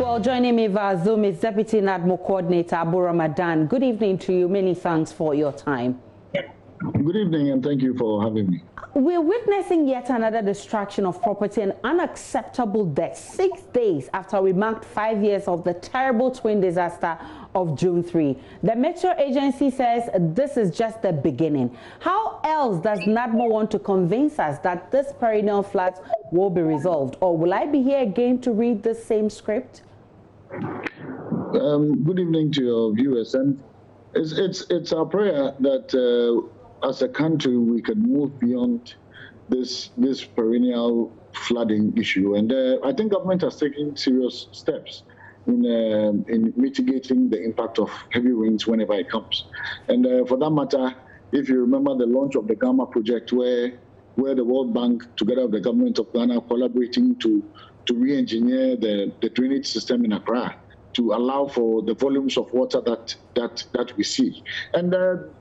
Well, joining me via Zoom is Deputy NADMO Coordinator Abu Ramadan. Good evening to you. Many thanks for your time. Good evening, and thank you for having me. We're witnessing yet another destruction of property and unacceptable death 6 days after we marked 5 years of the terrible twin disaster of June 3. The Metro Agency says this is just the beginning. How else does NADMO want to convince us that this perennial flood will be resolved? Or will I be here again to read the same script? Good evening to your viewers. And it's our prayer that as a country we can move beyond this perennial flooding issue. And I think government has taken serious steps in mitigating the impact of heavy rains whenever it comes. And for that matter, if you remember the launch of the Gamma project, where the World Bank, together with the government of Ghana, collaborating to re-engineer the drainage system in Accra to allow for the volumes of water that we see. And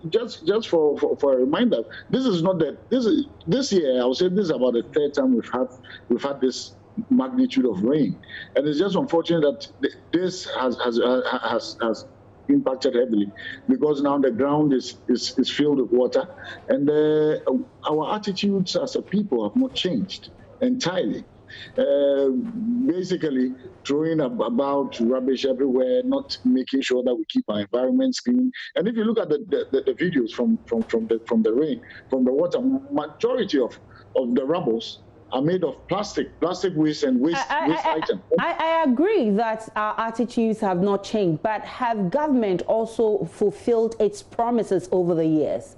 just for a reminder, this is not that this year. I would say this is about the third time we've had this magnitude of rain, and it's just unfortunate that this has impacted heavily, because now the ground is filled with water, and our attitudes as a people have not changed entirely. Basically throwing about rubbish everywhere, not making sure that we keep our environments clean. And if you look at the videos from the rain, from the water, majority of the rubbles are made of plastic waste and waste items. I agree that our attitudes have not changed, but have government also fulfilled its promises over the years?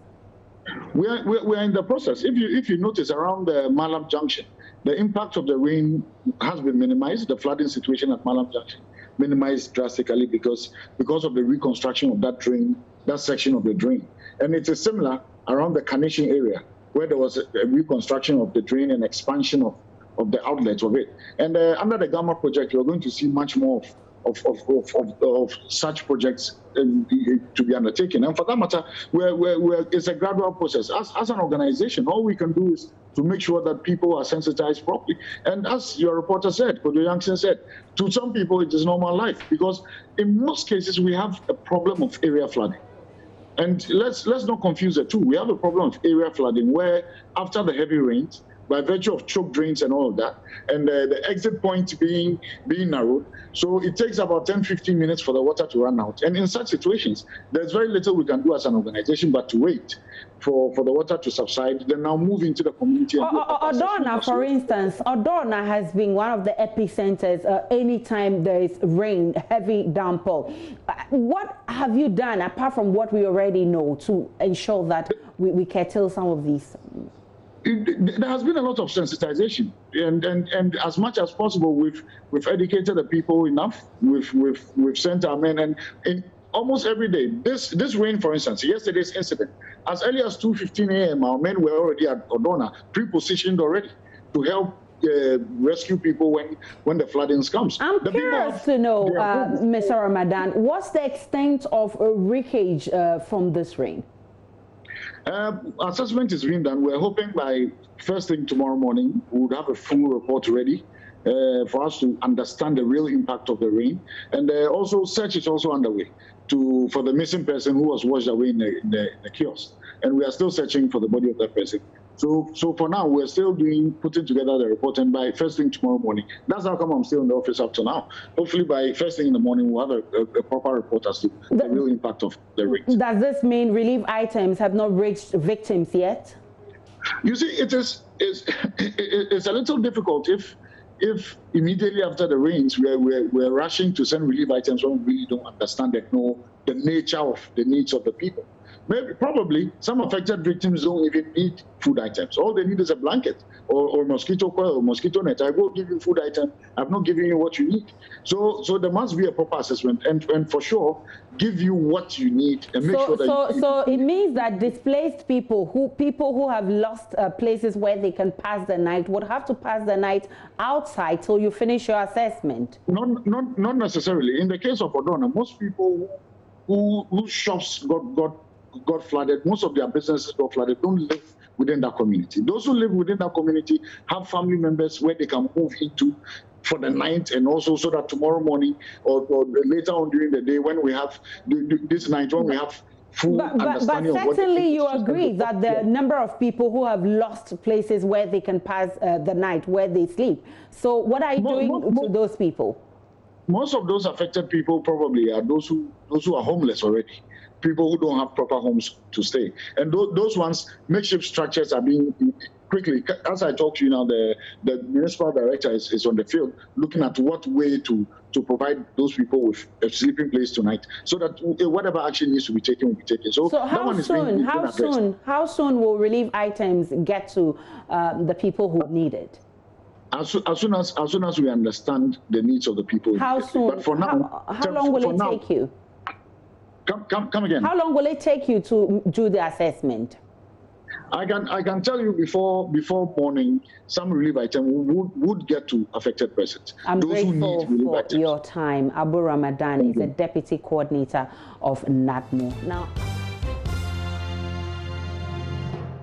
We are in the process. If you notice around the Malam Junction, the impact of the rain has been minimized. The flooding situation at Malam Junction minimized drastically because of the reconstruction of that section of the drain. And it is similar around the Carnation area, where there was a reconstruction of the drain and expansion of the outlets of it. And under the Gamma project, we're going to see much more of such projects to be undertaken. And for that matter, it's a gradual process. As an organization, all we can do is to make sure that people are sensitized properly. And as your reporter said, Kojo Yankson said, to some people it is normal life, because in most cases we have a problem of area flooding. And let's not confuse the two. We have a problem of area flooding where after the heavy rains, by virtue of choke drains and all of that, and the exit point being narrowed, so it takes about 10-15 minutes for the water to run out. And in such situations, there's very little we can do as an organization but to wait for the water to subside, then now move into the community. Odorna, for instance, Odorna has been one of the epicenters anytime there is rain, heavy downpour. What have you done, apart from what we already know, to ensure that we curtail some of these? There has been a lot of sensitization, and as much as possible, we've educated the people enough. We've sent our men, and in almost every day. This rain, for instance, yesterday's incident, as early as 2:15 a.m., our men were already at Odorna, pre-positioned already to help rescue people when the floodings comes. I'm curious to know, Mr. Ramadan, what's the extent of wreckage from this rain? Assessment is being done. We're hoping by first thing tomorrow morning we would have a full report ready for us to understand the real impact of the rain. And also search is also underway for the missing person who was washed away in the kiosk. And we are still searching for the body of that person. So for now, we're still putting together the report, and by first thing tomorrow morning, that's how come I'm still in the office up to now. Hopefully by first thing in the morning, we'll have a proper report as to the real impact of the rain. Does this mean relief items have not reached victims yet? You see, it's a little difficult if immediately after the rains we're rushing to send relief items when we really don't understand the nature of the needs of the people. Probably some affected victims don't even need food items. All they need is a blanket or mosquito coil or mosquito net. I go give you food item. I'm not giving you what you need. So there must be a proper assessment and for sure give you what you need and make sure that. So it means that displaced people who have lost places where they can pass the night would have to pass the night outside till you finish your assessment. Not necessarily. In the case of Odorna, most people whose shops got flooded, most of their businesses got flooded, don't live within that community. Those who live within that community have family members where they can move into for the night, and also so that tomorrow morning or later on during the day, when we have this night, when we have full understanding but of what certainly you agree that the number of people who have lost places where they can pass the night, where they sleep. So what are you doing to those people? Most of those affected people probably are those who are homeless already, people who don't have proper homes to stay. And those ones, makeshift structures are being quickly, as I talk to you now, the municipal director is on the field looking at what way to provide those people with a sleeping place tonight, so that whatever action needs to be taken will be taken. So how soon will relief items get to the people who need it? As soon as we understand the needs of the people. How soon? But for now, how long will it take you? Come again. How long will it take you to do the assessment? I can tell you before morning, some relief items would get to affected persons. I'm grateful for your time. Abu Ramadan is the Deputy Coordinator of NADMO. Now.